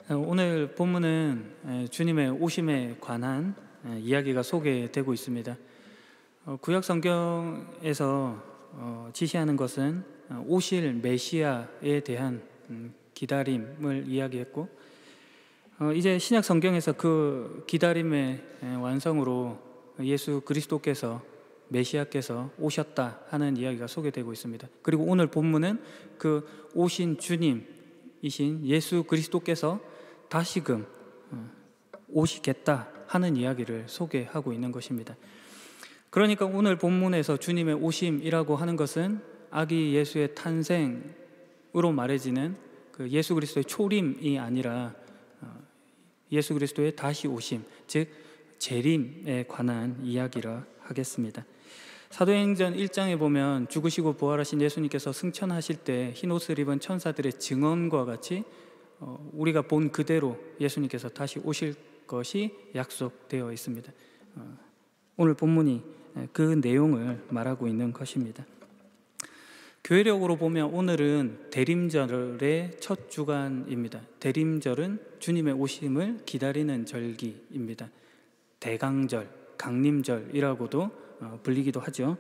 오늘 본문은 주님의 오심에 관한 이야기가 소개되고 있습니다. 구약 성경에서 지시하는 것은 오실 메시아에 대한 기다림을 이야기했고, 이제 신약 성경에서 그 기다림의 완성으로 예수 그리스도께서, 메시아께서 오셨다 하는 이야기가 소개되고 있습니다. 그리고 오늘 본문은 그 오신 주님이신 예수 그리스도께서 다시금 오시겠다 하는 이야기를 소개하고 있는 것입니다. 그러니까 오늘 본문에서 주님의 오심이라고 하는 것은 아기 예수의 탄생으로 말해지는 그 예수 그리스도의 초림이 아니라 예수 그리스도의 다시 오심, 즉 재림에 관한 이야기라 하겠습니다. 사도행전 1장에 보면 죽으시고 부활하신 예수님께서 승천하실 때 흰옷을 입은 천사들의 증언과 같이 우리가 본 그대로 예수님께서 다시 오실 것이 약속되어 있습니다. 오늘 본문이 그 내용을 말하고 있는 것입니다. 교회력으로 보면 오늘은 대림절의 첫 주간입니다. 대림절은 주님의 오심을 기다리는 절기입니다. 대강절, 강림절이라고도 불리기도 하죠.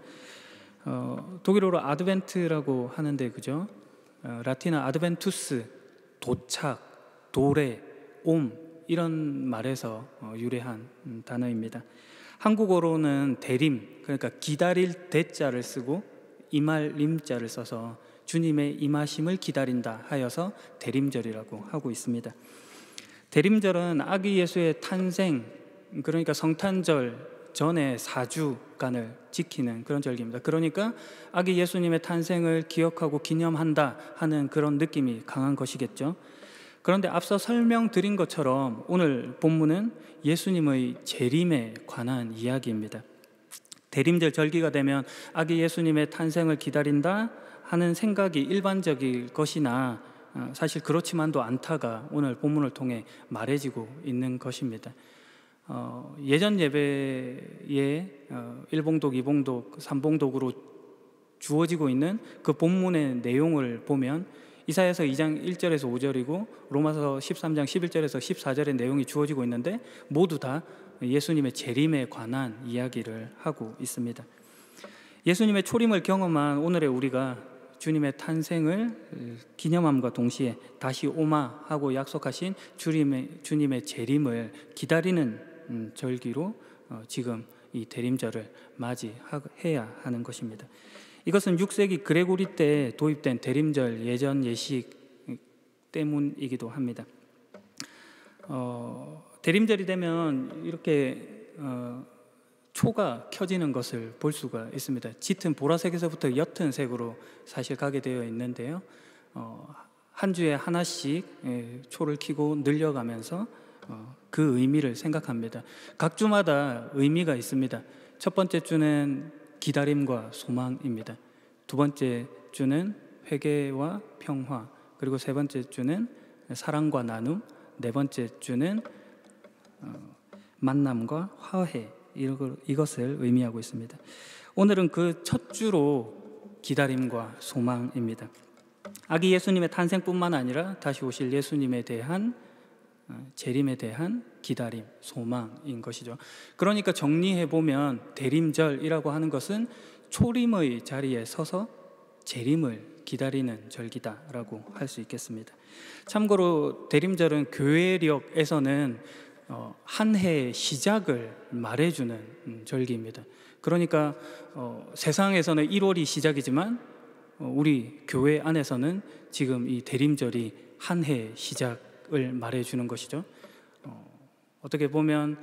독일어로 아드벤트라고 하는데, 그죠? 라틴어 아드벤투스, 도착, 도래, 옴, 이런 말에서 유래한 단어입니다. 한국어로는 대림, 그러니까 기다릴 대자를 쓰고 임할 림자를 써서 주님의 임하심을 기다린다 하여서 대림절이라고 하고 있습니다. 대림절은 아기 예수의 탄생, 그러니까 성탄절 전에 4주간을 지키는 그런 절기입니다. 그러니까 아기 예수님의 탄생을 기억하고 기념한다 하는 그런 느낌이 강한 것이겠죠. 그런데 앞서 설명드린 것처럼 오늘 본문은 예수님의 재림에 관한 이야기입니다. 대림절 절기가 되면 아기 예수님의 탄생을 기다린다 하는 생각이 일반적일 것이나 사실 그렇지만도 않다가 오늘 본문을 통해 말해지고 있는 것입니다. 예전 예배에 1봉독, 2봉독, 3봉독으로 주어지고 있는 그 본문의 내용을 보면 이사야서 2장 1절에서 5절이고 로마서 13장 11절에서 14절의 내용이 주어지고 있는데 모두 다 예수님의 재림에 관한 이야기를 하고 있습니다. 예수님의 초림을 경험한 오늘의 우리가 주님의 탄생을 기념함과 동시에 다시 오마 하고 약속하신 주님의 재림을 기다리는 절기로 지금 이 대림절을 맞이해야 하는 것입니다. 이것은 6세기 그레고리 때 도입된 대림절 예전 예식 때문이기도 합니다. 대림절이 되면 이렇게 초가 켜지는 것을 볼 수가 있습니다. 짙은 보라색에서부터 옅은 색으로 사실 가게 되어 있는데요, 한 주에 하나씩 초를 켜고 늘려가면서 그 의미를 생각합니다. 각 주마다 의미가 있습니다. 첫 번째 주는 기다림과 소망입니다. 두 번째 주는 회개와 평화, 그리고 세 번째 주는 사랑과 나눔, 네 번째 주는 만남과 화해, 이것을 의미하고 있습니다. 오늘은 그 첫 주로 기다림과 소망입니다. 아기 예수님의 탄생뿐만 아니라 다시 오실 예수님에 대한 재림에 대한 기다림, 소망인 것이죠. 그러니까 정리해보면 대림절이라고 하는 것은 초림의 자리에 서서 재림을 기다리는 절기다라고 할 수 있겠습니다. 참고로 대림절은 교회력에서는 한 해의 시작을 말해주는 절기입니다. 그러니까 세상에서는 1월이 시작이지만 우리 교회 안에서는 지금 이 대림절이 한 해의 시작을 말해주는 것이죠. 어떻게 보면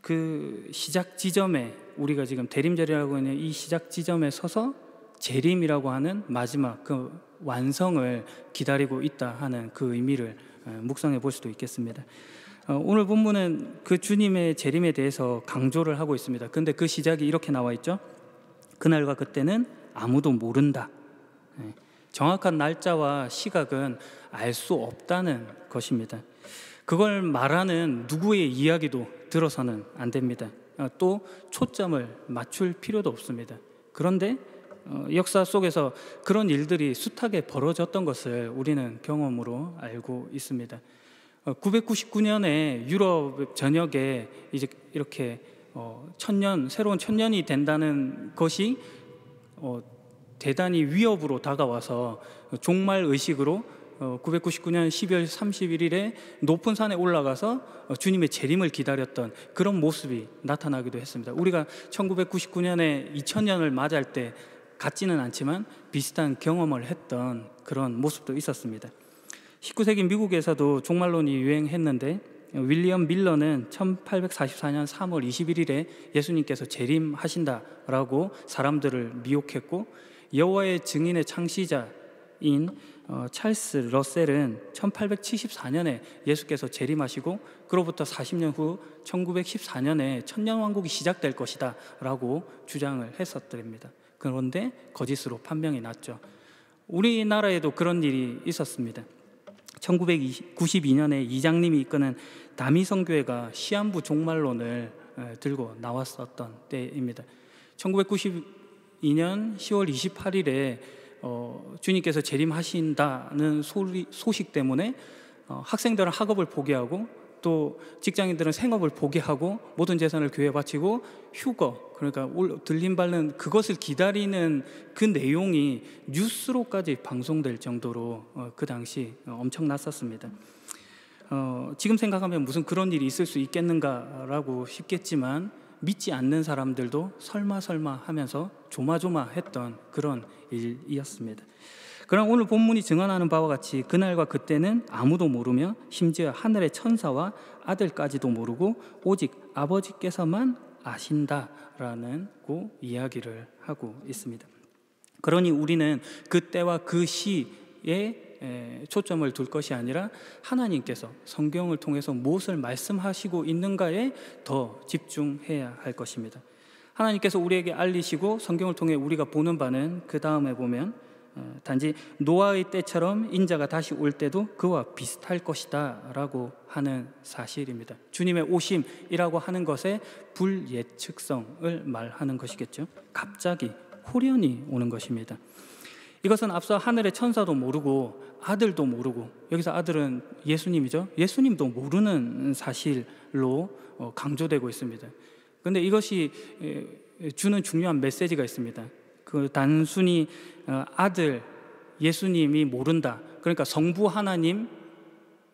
그 시작 지점에, 우리가 지금 대림절이라고 하는 이 시작 지점에 서서 재림이라고 하는 마지막 그 완성을 기다리고 있다 하는 그 의미를 묵상해 볼 수도 있겠습니다. 오늘 본문은 그 주님의 재림에 대해서 강조를 하고 있습니다. 그런데 그 시작이 이렇게 나와 있죠. 그날과 그때는 아무도 모른다. 정확한 날짜와 시각은 알 수 없다는 것입니다. 그걸 말하는 누구의 이야기도 들어서는 안 됩니다. 또 초점을 맞출 필요도 없습니다. 그런데 역사 속에서 그런 일들이 숱하게 벌어졌던 것을 우리는 경험으로 알고 있습니다. 999년에 유럽 전역에 이제 이렇게 새로운 천년이 된다는 것이 대단히 위협으로 다가와서 종말 의식으로 999년 12월 31일에 높은 산에 올라가서 주님의 재림을 기다렸던 그런 모습이 나타나기도 했습니다. 우리가 1999년에 2000년을 맞이할 때 같지는 않지만 비슷한 경험을 했던 그런 모습도 있었습니다. 19세기 미국에서도 종말론이 유행했는데 윌리엄 밀러는 1844년 3월 21일에 예수님께서 재림하신다라고 사람들을 미혹했고, 여호와의 증인의 창시자인 찰스 러셀은 1874년에 예수께서 재림하시고 그로부터 40년 후 1914년에 천년왕국이 시작될 것이다 라고 주장을 했었답니다. 그런데 거짓으로 판명이 났죠. 우리나라에도 그런 일이 있었습니다. 1992년에 이장님이 이끄는 다미성교회가 시한부 종말론을 들고 나왔었던 때입니다. 1992년 10월 28일에 주님께서 재림하신다는 소식 때문에 학생들은 학업을 포기하고 또 직장인들은 생업을 포기하고 모든 재산을 교회에 바치고 휴거, 그러니까 들림밟는 그것을 기다리는 그 내용이 뉴스로까지 방송될 정도로 그 당시 엄청났었습니다. 지금 생각하면 무슨 그런 일이 있을 수 있겠는가라고 싶겠지만 믿지 않는 사람들도 설마 하면서 조마조마했던 그런 일이었습니다. 그러나 오늘 본문이 증언하는 바와 같이 그날과 그때는 아무도 모르며 심지어 하늘의 천사와 아들까지도 모르고 오직 아버지께서만 아신다라는 이야기를 하고 있습니다. 그러니 우리는 그때와 그 시에 초점을 둘 것이 아니라 하나님께서 성경을 통해서 무엇을 말씀하시고 있는가에 더 집중해야 할 것입니다. 하나님께서 우리에게 알리시고 성경을 통해 우리가 보는 바는 그 다음에 보면 단지 노아의 때처럼 인자가 다시 올 때도 그와 비슷할 것이다 라고 하는 사실입니다. 주님의 오심이라고 하는 것의 불예측성을 말하는 것이겠죠. 갑자기 호련히 오는 것입니다. 이것은 앞서 하늘의 천사도 모르고 아들도 모르고, 여기서 아들은 예수님이죠. 예수님도 모르는 사실로 강조되고 있습니다. 그런데 이것이 주는 중요한 메시지가 있습니다. 그 단순히 아들 예수님이 모른다, 그러니까 성부 하나님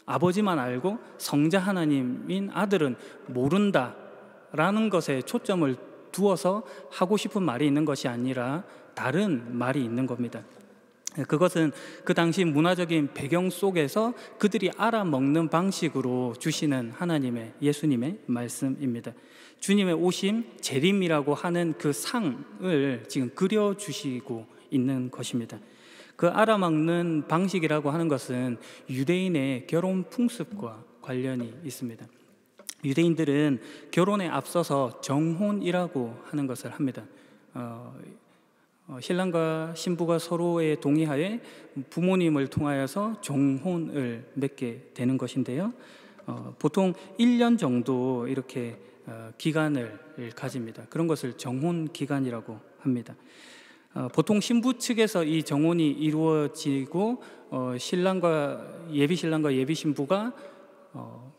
아버지만 알고 성자 하나님인 아들은 모른다라는 것에 초점을 두어서 하고 싶은 말이 있는 것이 아니라 다른 말이 있는 겁니다. 그것은 그 당시 문화적인 배경 속에서 그들이 알아먹는 방식으로 주시는 하나님의, 예수님의 말씀입니다. 주님의 오심, 재림이라고 하는 그 상을 지금 그려주시고 있는 것입니다. 그 알아먹는 방식이라고 하는 것은 유대인의 결혼 풍습과 관련이 있습니다. 유대인들은 결혼에 앞서서 정혼이라고 하는 것을 합니다. 신랑과 신부가 서로의 동의하에 부모님을 통하여서 정혼을 맺게 되는 것인데요. 보통 1년 정도 이렇게 기간을 가집니다. 그런 것을 정혼 기간이라고 합니다. 보통 신부 측에서 이 정혼이 이루어지고 예비 신랑과 예비 신부가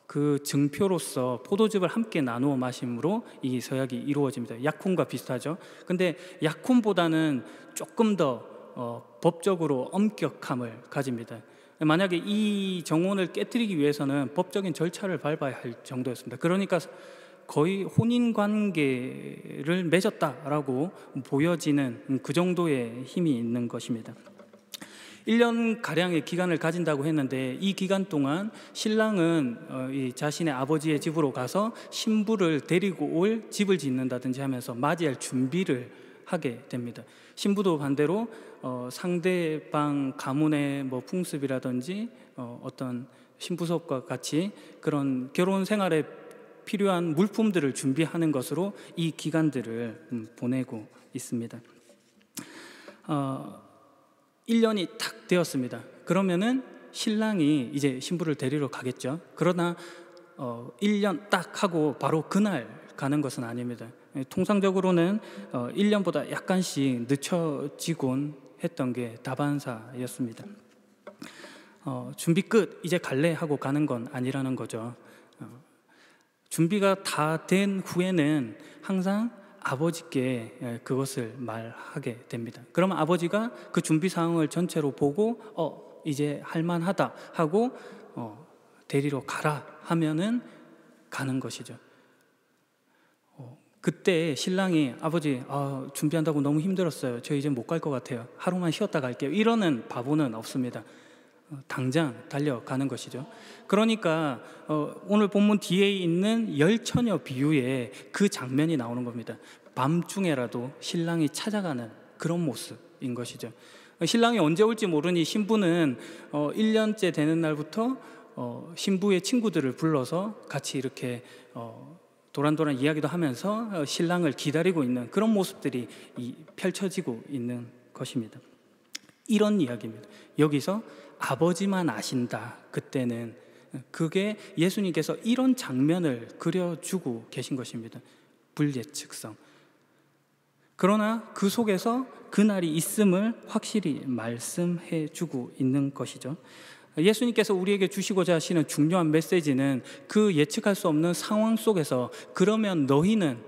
그 증표로서 포도즙을 함께 나누어 마심으로 이 서약이 이루어집니다. 약혼과 비슷하죠. 근데 약혼보다는 조금 더 법적으로 엄격함을 가집니다. 만약에 이 정혼을 깨뜨리기 위해서는 법적인 절차를 밟아야 할 정도였습니다. 그러니까 거의 혼인관계를 맺었다라고 보여지는 그 정도의 힘이 있는 것입니다. 1년가량의 기간을 가진다고 했는데 이 기간 동안 신랑은 이 자신의 아버지의 집으로 가서 신부를 데리고 올 집을 짓는다든지 하면서 맞이할 준비를 하게 됩니다. 신부도 반대로 상대방 가문의 풍습이라든지 어떤 신부 수업과 같이 그런 결혼 생활에 필요한 물품들을 준비하는 것으로 이 기간들을 보내고 있습니다. 1년이 탁 되었습니다. 그러면은 신랑이 이제 신부를 데리러 가겠죠. 그러나 1년 딱 하고 바로 그날 가는 것은 아닙니다. 통상적으로는 1년보다 약간씩 늦춰지곤 했던 게 다반사였습니다. 준비 끝, 이제 갈래 하고 가는 건 아니라는 거죠. 준비가 다 된 후에는 항상 아버지께 그것을 말하게 됩니다. 그러면 아버지가 그 준비 상황을 전체로 보고 이제 할만하다 하고 데리러 가라 하면은 가는 것이죠. 그때 신랑이 아버지 준비한다고 너무 힘들었어요. 저 이제 못 갈 것 같아요. 하루만 쉬었다 갈게요. 이러는 바보는 없습니다. 당장 달려가는 것이죠. 그러니까 오늘 본문 뒤에 있는 열처녀 비유에 그 장면이 나오는 겁니다. 밤중에라도 신랑이 찾아가는 그런 모습인 것이죠. 신랑이 언제 올지 모르니 신부는 1년째 되는 날부터 신부의 친구들을 불러서 같이 이렇게 도란도란 이야기도 하면서 신랑을 기다리고 있는 그런 모습들이 펼쳐지고 있는 것입니다. 이런 이야기입니다. 여기서 아버지만 아신다. 그때는 그게 예수님께서 이런 장면을 그려주고 계신 것입니다. 불예측성. 그러나 그 속에서 그날이 있음을 확실히 말씀해 주고 있는 것이죠. 예수님께서 우리에게 주시고자 하시는 중요한 메시지는 그 예측할 수 없는 상황 속에서 그러면 너희는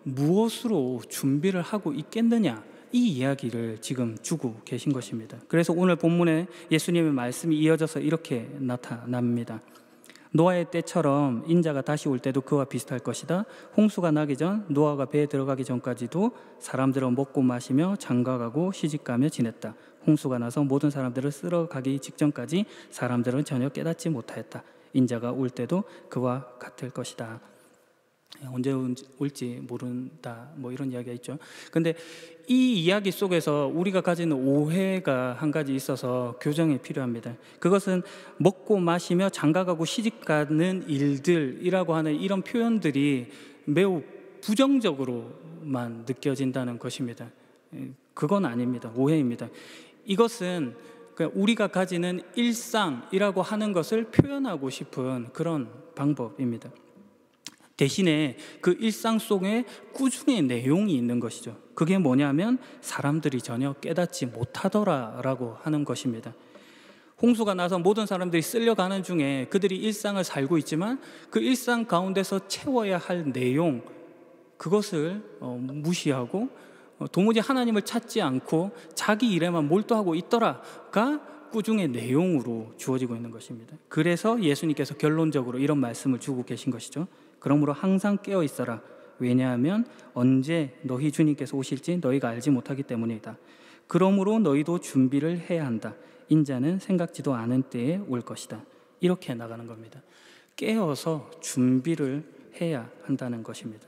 무엇으로 준비를 하고 있겠느냐, 이 이야기를 지금 주고 계신 것입니다. 그래서 오늘 본문에 예수님의 말씀이 이어져서 이렇게 나타납니다. 노아의 때처럼 인자가 다시 올 때도 그와 비슷할 것이다. 홍수가 나기 전, 노아가 배에 들어가기 전까지도 사람들은 먹고 마시며 장가가고 시집가며 지냈다. 홍수가 나서 모든 사람들을 쓸어가기 직전까지 사람들은 전혀 깨닫지 못하였다. 인자가 올 때도 그와 같을 것이다. 언제 올지 모른다, 뭐 이런 이야기가 있죠. 근데 이 이야기 속에서 우리가 가지는 오해가 한 가지 있어서 교정이 필요합니다. 그것은 먹고 마시며 장가가고 시집가는 일들이라고 하는 이런 표현들이 매우 부정적으로만 느껴진다는 것입니다. 그건 아닙니다. 오해입니다. 이것은 우리가 가지는 일상이라고 하는 것을 표현하고 싶은 그런 방법입니다. 대신에 그 일상 속에 꾸중의 내용이 있는 것이죠. 그게 뭐냐면 사람들이 전혀 깨닫지 못하더라라고 하는 것입니다. 홍수가 나서 모든 사람들이 쓸려가는 중에 그들이 일상을 살고 있지만 그 일상 가운데서 채워야 할 내용, 그것을 무시하고 도무지 하나님을 찾지 않고 자기 일에만 몰두하고 있더라가 꾸중의 내용으로 주어지고 있는 것입니다. 그래서 예수님께서 결론적으로 이런 말씀을 주고 계신 것이죠. 그러므로 항상 깨어 있어라. 왜냐하면 언제 너희 주님께서 오실지 너희가 알지 못하기 때문이다. 그러므로 너희도 준비를 해야 한다. 인자는 생각지도 않은 때에 올 것이다. 이렇게 나가는 겁니다. 깨어서 준비를 해야 한다는 것입니다.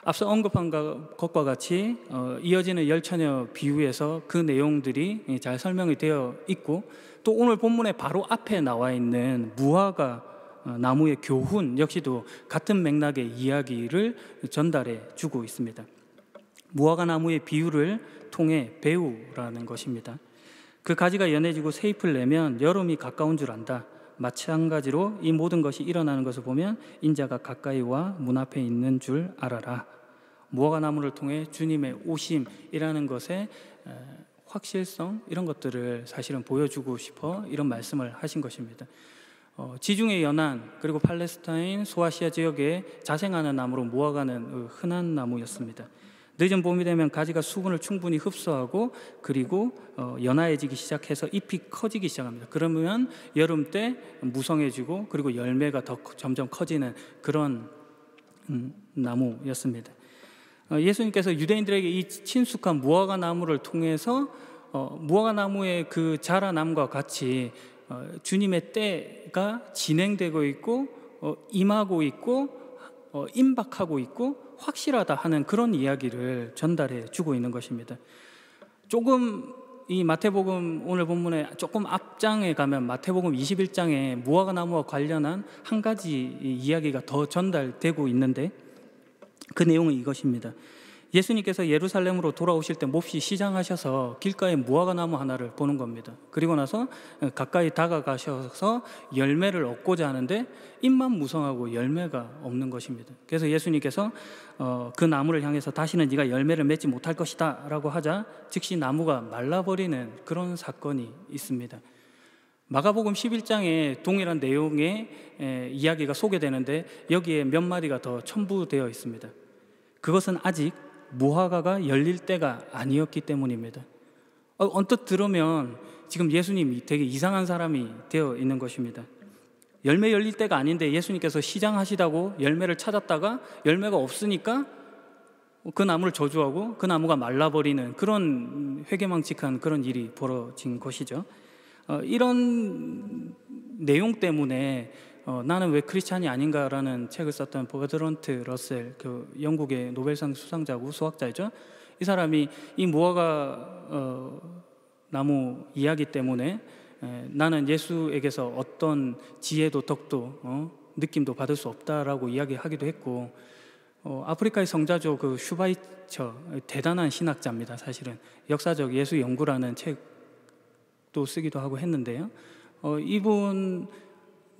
앞서 언급한 것과 같이 이어지는 열처녀 비유에서 그 내용들이 잘 설명이 되어 있고, 또 오늘 본문의 바로 앞에 나와 있는 무화과 나무의 교훈 역시도 같은 맥락의 이야기를 전달해 주고 있습니다. 무화과 나무의 비유를 통해 배우라는 것입니다. 그 가지가 연해지고 새잎을 내면 여름이 가까운 줄 안다. 마찬가지로 이 모든 것이 일어나는 것을 보면 인자가 가까이 와 문 앞에 있는 줄 알아라. 무화과 나무를 통해 주님의 오심이라는 것의 확실성, 이런 것들을 사실은 보여주고 싶어 이런 말씀을 하신 것입니다. 지중해 연안 그리고 팔레스타인 소아시아 지역에 자생하는 나무로 무화과는 흔한 나무였습니다. 늦은 봄이 되면 가지가 수분을 충분히 흡수하고 그리고 연화해지기 시작해서 잎이 커지기 시작합니다. 그러면 여름 때 무성해지고 그리고 열매가 더 점점 커지는 그런 나무였습니다. 예수님께서 유대인들에게 이 친숙한 무화과 나무를 통해서 무화과 나무의 그 자라남과 같이 주님의 때가 진행되고 있고 임하고 있고 임박하고 있고 확실하다 하는 그런 이야기를 전달해 주고 있는 것입니다. 조금 이 마태복음 오늘 본문에 조금 앞장에 가면 마태복음 21장에 무화과 나무와 관련한 한 가지 이야기가 더 전달되고 있는데 그 내용은 이것입니다. 예수님께서 예루살렘으로 돌아오실 때 몹시 시장하셔서 길가에 무화과 나무 하나를 보는 겁니다. 그리고 나서 가까이 다가가셔서 열매를 얻고자 하는데 잎만 무성하고 열매가 없는 것입니다. 그래서 예수님께서 그 나무를 향해서 다시는 네가 열매를 맺지 못할 것이다 라고 하자 즉시 나무가 말라버리는 그런 사건이 있습니다. 마가복음 11장에 동일한 내용의 이야기가 소개되는데 여기에 몇 마디가 더 첨부되어 있습니다. 그것은 아직 무화과가 열릴 때가 아니었기 때문입니다. 언뜻 들으면 지금 예수님이 되게 이상한 사람이 되어 있는 것입니다. 열매 열릴 때가 아닌데 예수님께서 시장하시다고 열매를 찾았다가 열매가 없으니까 그 나무를 저주하고 그 나무가 말라버리는 그런 회개망측한 그런 일이 벌어진 것이죠. 이런 내용 때문에 나는 왜 크리스찬이 아닌가라는 책을 썼던 버드런트 러셀, 그 영국의 노벨상 수상자고 수학자이죠. 이 사람이 이 무화과 나무 이야기 때문에 나는 예수에게서 어떤 지혜도 덕도 느낌도 받을 수 없다라고 이야기하기도 했고, 아프리카의 성자죠, 그 슈바이처, 대단한 신학자입니다. 사실은 역사적 예수 연구라는 책도 쓰기도 하고 했는데요. 이분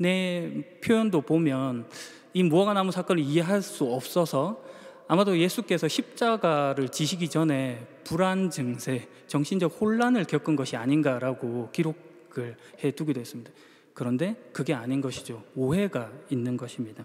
내 표현도 보면 이 무화과 나무 사건을 이해할 수 없어서 아마도 예수께서 십자가를 지시기 전에 불안 증세, 정신적 혼란을 겪은 것이 아닌가라고 기록을 해두기도 했습니다. 그런데 그게 아닌 것이죠. 오해가 있는 것입니다.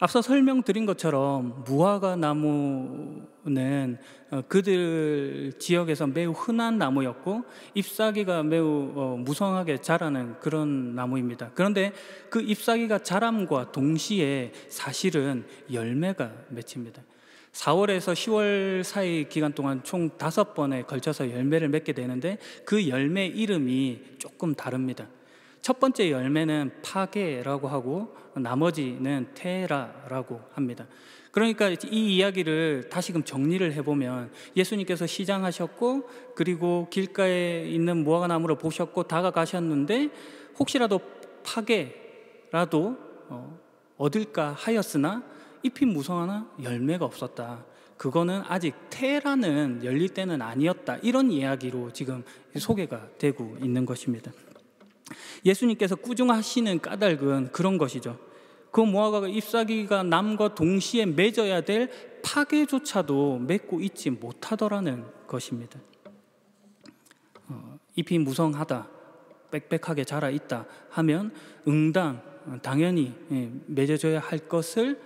앞서 설명드린 것처럼 무화과 나무는 그들 지역에서 매우 흔한 나무였고 잎사귀가 매우 무성하게 자라는 그런 나무입니다. 그런데 그 잎사귀가 자람과 동시에 사실은 열매가 맺힙니다. 4월에서 10월 사이 기간 동안 총 5번에 걸쳐서 열매를 맺게 되는데 그 열매 이름이 조금 다릅니다. 첫 번째 열매는 파게라고 하고 나머지는 테라라고 합니다. 그러니까 이 이야기를 다시금 정리를 해보면 예수님께서 시장하셨고 그리고 길가에 있는 무화과 나무를 보셨고 다가가셨는데 혹시라도 파게라도 얻을까 하였으나 잎이 무성하나 열매가 없었다. 그거는 아직 테라는 열릴 때는 아니었다. 이런 이야기로 지금 소개가 되고 있는 것입니다. 예수님께서 꾸중하시는 까닭은 그런 것이죠. 그 무화과가 잎사귀가 남과 동시에 맺어야 될 파괴조차도 맺고 있지 못하더라는 것입니다. 잎이 무성하다, 빽빽하게 자라 있다 하면 당연히 맺어져야 할 것을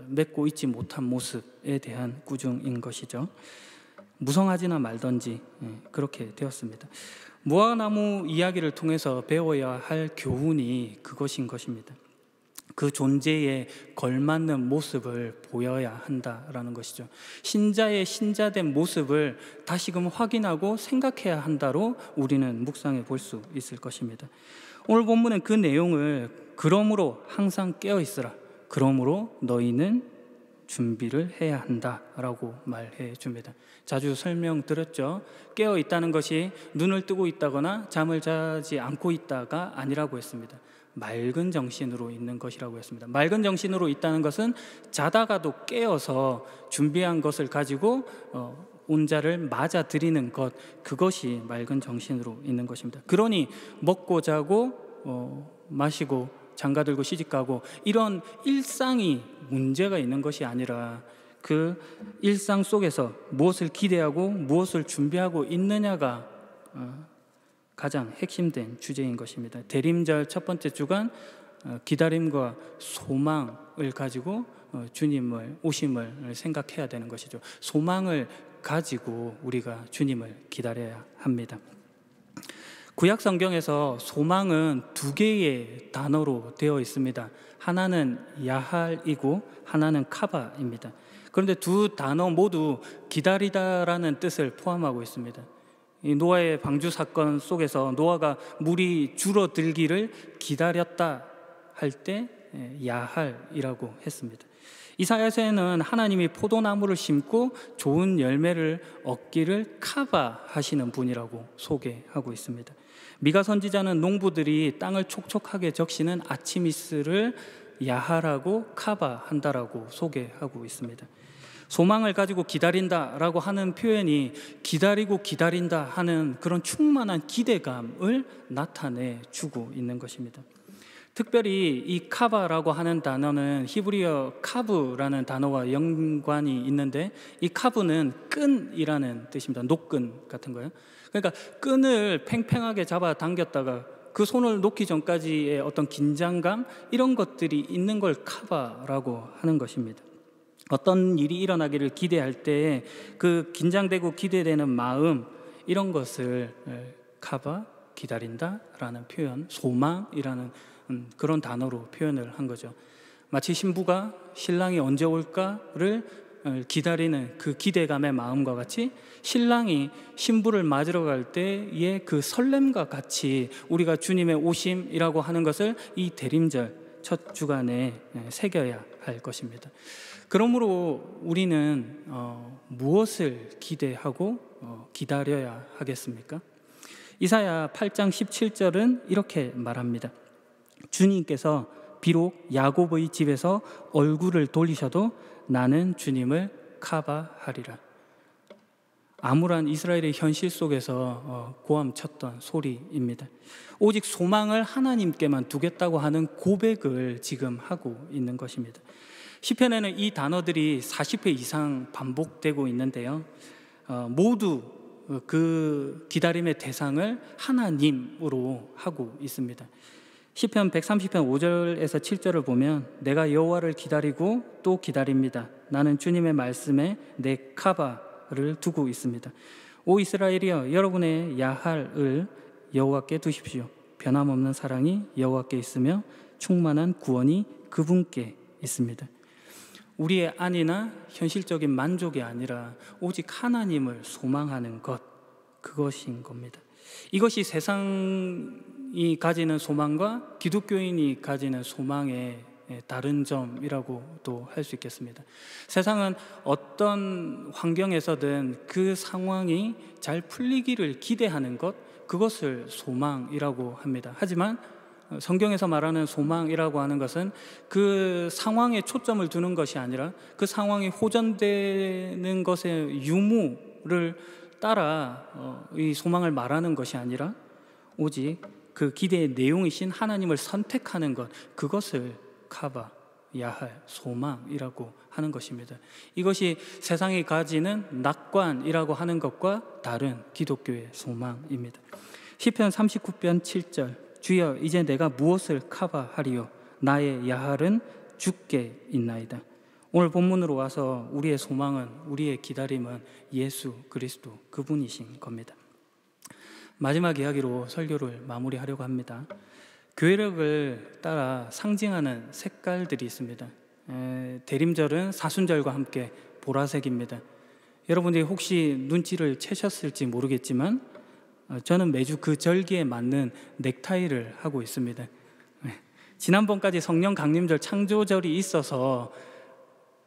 맺고 있지 못한 모습에 대한 꾸중인 것이죠. 무성하지나 말던지 그렇게 되었습니다. 무화과나무 이야기를 통해서 배워야 할 교훈이 그것인 것입니다. 그 존재에 걸맞는 모습을 보여야 한다라는 것이죠. 신자의 신자된 모습을 다시금 확인하고 생각해야 한다로 우리는 묵상해 볼 수 있을 것입니다. 오늘 본문은 그 내용을 그러므로 항상 깨어 있으라. 그러므로 너희는 준비를 해야 한다라고 말해 줍니다. 자주 설명드렸죠. 깨어 있다는 것이 눈을 뜨고 있다거나 잠을 자지 않고 있다가 아니라고 했습니다. 맑은 정신으로 있는 것이라고 했습니다. 맑은 정신으로 있다는 것은 자다가도 깨어서 준비한 것을 가지고 온 자를 맞아들이는 것, 그것이 맑은 정신으로 있는 것입니다. 그러니 먹고 자고 마시고 장가들고 시집가고 이런 일상이 문제가 있는 것이 아니라 그 일상 속에서 무엇을 기대하고 무엇을 준비하고 있느냐가 가장 핵심된 주제인 것입니다. 대림절 첫 번째 주간 기다림과 소망을 가지고 주님을 오심을 생각해야 되는 것이죠. 소망을 가지고 우리가 주님을 기다려야 합니다. 구약 성경에서 소망은 2개의 단어로 되어 있습니다. 하나는 야할이고 하나는 카바입니다. 그런데 두 단어 모두 기다리다라는 뜻을 포함하고 있습니다. 이 노아의 방주 사건 속에서 노아가 물이 줄어들기를 기다렸다 할 때 야할이라고 했습니다. 이사야서에는 하나님이 포도나무를 심고 좋은 열매를 얻기를 카바하시는 분이라고 소개하고 있습니다. 미가 선지자는 농부들이 땅을 촉촉하게 적시는 아치미스를 야하라고 카바한다라고 소개하고 있습니다. 소망을 가지고 기다린다라고 하는 표현이 기다리고 기다린다 하는 그런 충만한 기대감을 나타내 주고 있는 것입니다. 특별히 이 카바라고 하는 단어는 히브리어 카브라는 단어와 연관이 있는데, 이 카브는 끈이라는 뜻입니다. 노끈 같은 거예요. 그러니까 끈을 팽팽하게 잡아 당겼다가 그 손을 놓기 전까지의 어떤 긴장감, 이런 것들이 있는 걸 카바라고 하는 것입니다. 어떤 일이 일어나기를 기대할 때 그 긴장되고 기대되는 마음, 이런 것을 카바, 기다린다라는 표현, 소망이라는 그런 단어로 표현을 한 거죠. 마치 신부가 신랑이 언제 올까를 기다리는 그 기대감의 마음과 같이, 신랑이 신부를 맞으러 갈 때의 그 설렘과 같이 우리가 주님의 오심이라고 하는 것을 이 대림절 첫 주간에 새겨야 할 것입니다. 그러므로 우리는 무엇을 기대하고 기다려야 하겠습니까? 이사야 8장 17절은 이렇게 말합니다. 주님께서 비록 야곱의 집에서 얼굴을 돌리셔도 나는 주님을 카바하리라. 암울한 이스라엘의 현실 속에서 고함쳤던 소리입니다. 오직 소망을 하나님께만 두겠다고 하는 고백을 지금 하고 있는 것입니다. 시편에는 이 단어들이 40회 이상 반복되고 있는데요, 모두 그 기다림의 대상을 하나님으로 하고 있습니다. 시편 130편 5절에서 7절을 보면 내가 여호와를 기다리고 또 기다립니다. 나는 주님의 말씀에 내 카바를 두고 있습니다. 오 이스라엘이여, 여러분의 야할을 여호와께 두십시오. 변함없는 사랑이 여호와께 있으며 충만한 구원이 그분께 있습니다. 우리의 안위나 현실적인 만족이 아니라 오직 하나님을 소망하는 것, 그것인 겁니다. 이것이 세상이 가지는 소망과 기독교인이 가지는 소망의 다른 점이라고도 할 수 있겠습니다. 세상은 어떤 환경에서든 그 상황이 잘 풀리기를 기대하는 것, 그것을 소망이라고 합니다. 하지만 성경에서 말하는 소망이라고 하는 것은 그 상황에 초점을 두는 것이 아니라 그 상황이 호전되는 것의 유무를 따라 이 소망을 말하는 것이 아니라 오직 그 기대의 내용이신 하나님을 선택하는 것, 그것을 카바, 야할, 소망이라고 하는 것입니다. 이것이 세상이 가지는 낙관이라고 하는 것과 다른 기독교의 소망입니다. 시편 39편 7절, 주여 이제 내가 무엇을 카바하리요, 나의 야할은 주께 있나이다. 오늘 본문으로 와서 우리의 소망은, 우리의 기다림은 예수 그리스도, 그분이신 겁니다. 마지막 이야기로 설교를 마무리하려고 합니다. 교회력을 따라 상징하는 색깔들이 있습니다. 대림절은 사순절과 함께 보라색입니다. 여러분들이 혹시 눈치를 채셨을지 모르겠지만 저는 매주 그 절기에 맞는 넥타이를 하고 있습니다. 지난번까지 성령 강림절 창조절이 있어서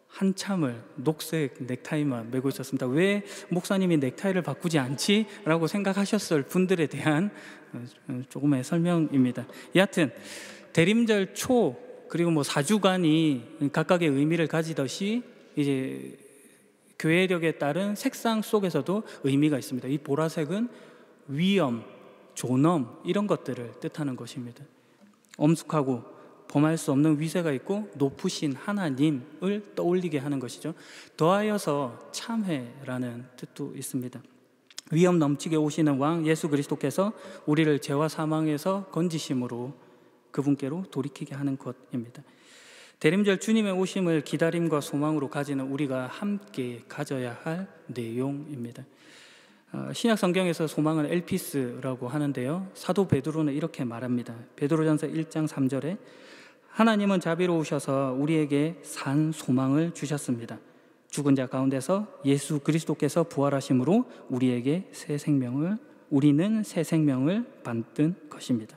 한참을 녹색 넥타이만 메고 있었습니다. 왜 목사님이 넥타이를 바꾸지 않지? 라고 생각하셨을 분들에 대한 조금의 설명입니다. 여하튼 대림절 초 그리고 4주간이 각각의 의미를 가지듯이 이제 교회력에 따른 색상 속에서도 의미가 있습니다. 이 보라색은 위엄, 존엄, 이런 것들을 뜻하는 것입니다. 엄숙하고 범할 수 없는 위세가 있고 높으신 하나님을 떠올리게 하는 것이죠. 더하여서 참회라는 뜻도 있습니다. 위엄 넘치게 오시는 왕 예수 그리스도께서 우리를 죄와 사망에서 건지심으로 그분께로 돌이키게 하는 것입니다. 대림절 주님의 오심을 기다림과 소망으로 가지는 우리가 함께 가져야 할 내용입니다. 신약 성경에서 소망은 엘피스라고 하는데요, 사도 베드로는 이렇게 말합니다. 베드로전서 1장 3절에 하나님은 자비로우셔서 우리에게 산 소망을 주셨습니다. 죽은 자 가운데서 예수 그리스도께서 부활하심으로 우리는 새 생명을 받는 것입니다.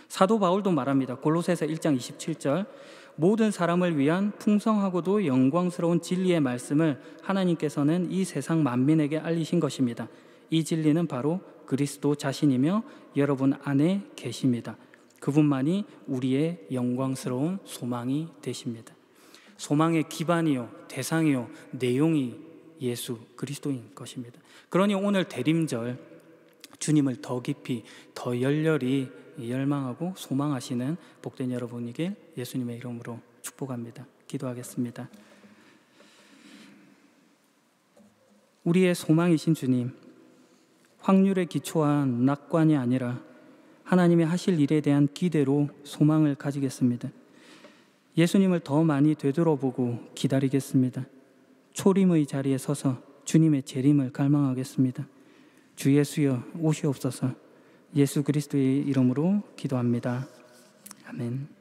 사도 바울도 말합니다. 골로새서 1장 27절, 모든 사람을 위한 풍성하고도 영광스러운 진리의 말씀을 하나님께서는 이 세상 만민에게 알리신 것입니다. 이 진리는 바로 그리스도 자신이며 여러분 안에 계십니다. 그분만이 우리의 영광스러운 소망이 되십니다. 소망의 기반이요, 대상이요, 내용이 예수 그리스도인 것입니다. 그러니 오늘 대림절 주님을 더 깊이, 더 열렬히 열망하고 소망하시는 복된 여러분이길 예수님의 이름으로 축복합니다. 기도하겠습니다. 우리의 소망이신 주님, 확률에 기초한 낙관이 아니라 하나님의 하실 일에 대한 기대로 소망을 가지겠습니다. 예수님을 더 많이 되돌아보고 기다리겠습니다. 초림의 자리에 서서 주님의 재림을 갈망하겠습니다. 주 예수여 오시옵소서. 예수 그리스도의 이름으로 기도합니다. 아멘.